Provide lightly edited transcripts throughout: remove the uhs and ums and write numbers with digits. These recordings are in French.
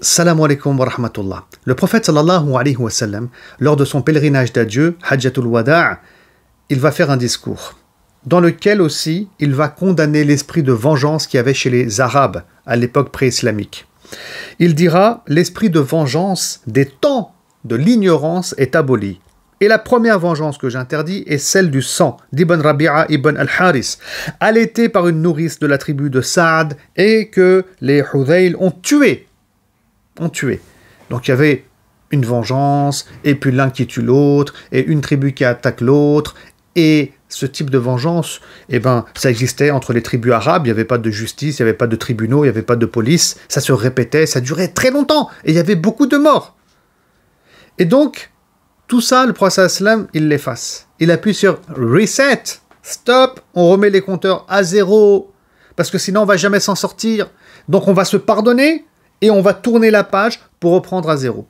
Salam alaikum wa rahmatullah. Le prophète sallallahu alayhi wa sallam, lors de son pèlerinage d'adieu, Hajjatul Wada', il va faire un discours, dans lequel aussi il va condamner l'esprit de vengeance qu'il y avait chez les Arabes à l'époque pré-islamique. Il dira: l'esprit de vengeance des temps de l'ignorance est aboli. Et la première vengeance que j'interdis est celle du sang d'Ibn Rabi'a ibn al-Haris, allaité par une nourrice de la tribu de Saad et que les Hudayl ont tué. Donc il y avait une vengeance, et puis l'un qui tue l'autre, et une tribu qui attaque l'autre, et ce type de vengeance, ça existait entre les tribus arabes, il n'y avait pas de justice, il n'y avait pas de tribunaux, il n'y avait pas de police, ça se répétait, ça durait très longtemps, et il y avait beaucoup de morts. Et donc, tout ça, le prophète sallam, il l'efface. Il appuie sur reset, stop, on remet les compteurs à zéro, parce que sinon on va jamais s'en sortir. Donc on va se pardonner, et on va tourner la page pour reprendre à zéro.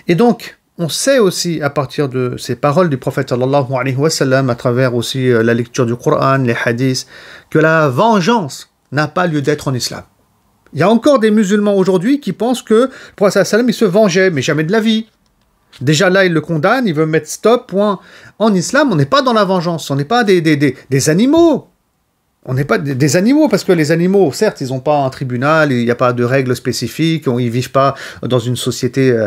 Et donc, on sait aussi, à partir de ces paroles du prophète sallallahu alayhi wa sallam, à travers aussi la lecture du Coran, les hadiths, que la vengeance n'a pas lieu d'être en islam. Il y a encore des musulmans aujourd'hui qui pensent que le prophète sallallahu alayhi wa sallam, il se vengeait, mais jamais de la vie. Déjà là, il le condamne, il veut mettre stop, point. En islam, on n'est pas dans la vengeance, on n'est pas des animaux. On n'est pas des animaux, parce que les animaux, certes, ils n'ont pas un tribunal, il n'y a pas de règles spécifiques, ils ne vivent pas dans une société...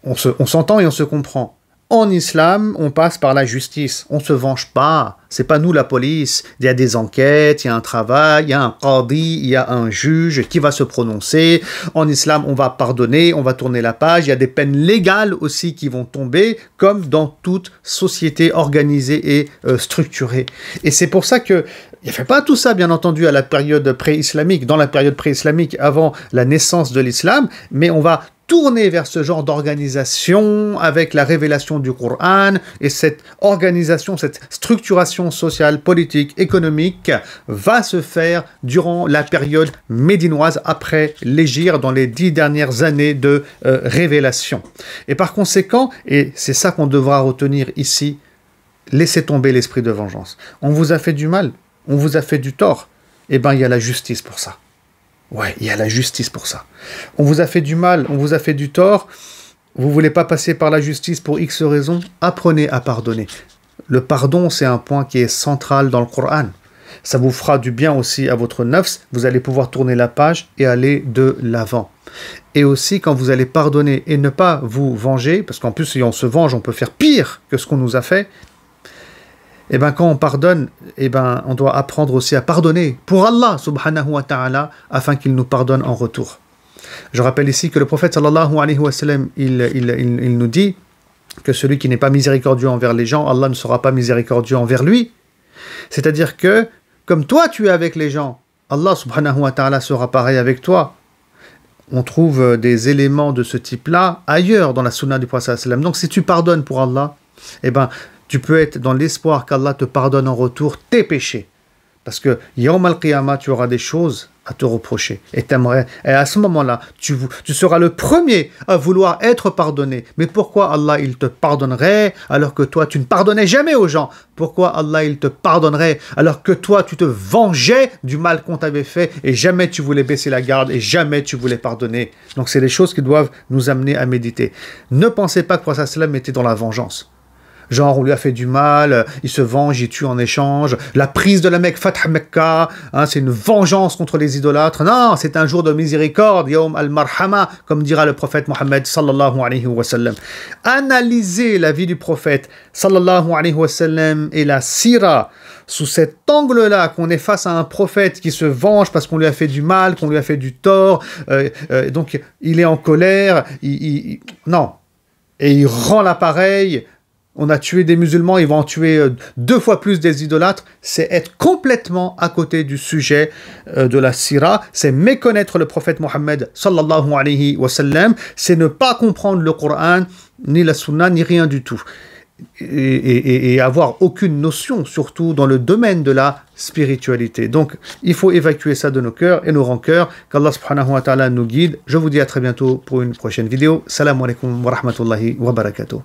on s'entend et on se comprend. En islam, on passe par la justice. On ne se venge pas. C'est pas nous la police. Il y a des enquêtes, il y a un travail, il y a un qadi, il y a un juge qui va se prononcer. En islam, on va pardonner, on va tourner la page. Il y a des peines légales aussi qui vont tomber, comme dans toute société organisée et structurée. Et c'est pour ça que il n'y avait pas tout ça, bien entendu, à la période pré-islamique, dans la période pré-islamique, avant la naissance de l'islam, mais on va tourner vers ce genre d'organisation avec la révélation du Coran, et cette organisation, cette structuration sociale, politique, économique va se faire durant la période médinoise après l'hégire, dans les 10 dernières années de révélation. Et par conséquent, et c'est ça qu'on devra retenir ici, laissez tomber l'esprit de vengeance. On vous a fait du mal, on vous a fait du tort, il y a la justice pour ça. Ouais, il y a la justice pour ça. On vous a fait du mal, on vous a fait du tort, vous ne voulez pas passer par la justice pour X raisons, apprenez à pardonner. Le pardon, c'est un point qui est central dans le Coran. Ça vous fera du bien aussi à votre nafs, vous allez pouvoir tourner la page et aller de l'avant. Et aussi, quand vous allez pardonner et ne pas vous venger, parce qu'en plus, si on se venge, on peut faire pire que ce qu'on nous a fait, quand on pardonne, on doit apprendre aussi à pardonner pour Allah subhanahu wa ta'ala, afin qu'il nous pardonne en retour. Je rappelle ici que le prophète sallallahu alayhi wa sallam, il nous dit que celui qui n'est pas miséricordieux envers les gens, Allah ne sera pas miséricordieux envers lui. C'est-à-dire que, comme toi tu es avec les gens, Allah subhanahu wa ta'ala sera pareil avec toi. On trouve des éléments de ce type-là ailleurs dans la sunna du prophète sallallahu alayhi wa sallam. Donc si tu pardonnes pour Allah, tu peux être dans l'espoir qu'Allah te pardonne en retour tes péchés. Parce que Yawm al-Qiyamah, tu auras des choses à te reprocher. Et à ce moment-là, tu seras le premier à vouloir être pardonné. Mais pourquoi Allah, il te pardonnerait alors que toi, tu ne pardonnais jamais aux gens? Pourquoi Allah, il te pardonnerait alors que toi, tu te vengeais du mal qu'on t'avait fait et jamais tu voulais baisser la garde et jamais tu voulais pardonner? Donc, c'est des choses qui doivent nous amener à méditer. Ne pensez pas que le prophète sallam était dans la vengeance. Genre, on lui a fait du mal, il se venge, il tue en échange. La prise de la Mecque, Fath Mecca, c'est une vengeance contre les idolâtres. Non, c'est un jour de miséricorde, Yawm al-Marhama, comme dira le prophète Mohammed sallallahu alayhi wa sallam. Analysez la vie du prophète sallallahu alayhi wa sallam et la sira sous cet angle-là, qu'on est face à un prophète qui se venge parce qu'on lui a fait du mal, qu'on lui a fait du tort, donc il est en colère, non, et il rend l'appareil. On a tué des musulmans, ils vont en tuer 2 fois plus des idolâtres. C'est être complètement à côté du sujet de la sira. C'est méconnaître le prophète Mohammed sallallahu alayhi wa sallam. C'est ne pas comprendre le Coran, ni la sunna, ni rien du tout. Et avoir aucune notion, surtout dans le domaine de la spiritualité. Donc, il faut évacuer ça de nos cœurs et nos rancœurs. Qu'Allah subhanahu wa ta'ala nous guide. Je vous dis à très bientôt pour une prochaine vidéo. Salam alaikum wa rahmatullahi wa barakatuh.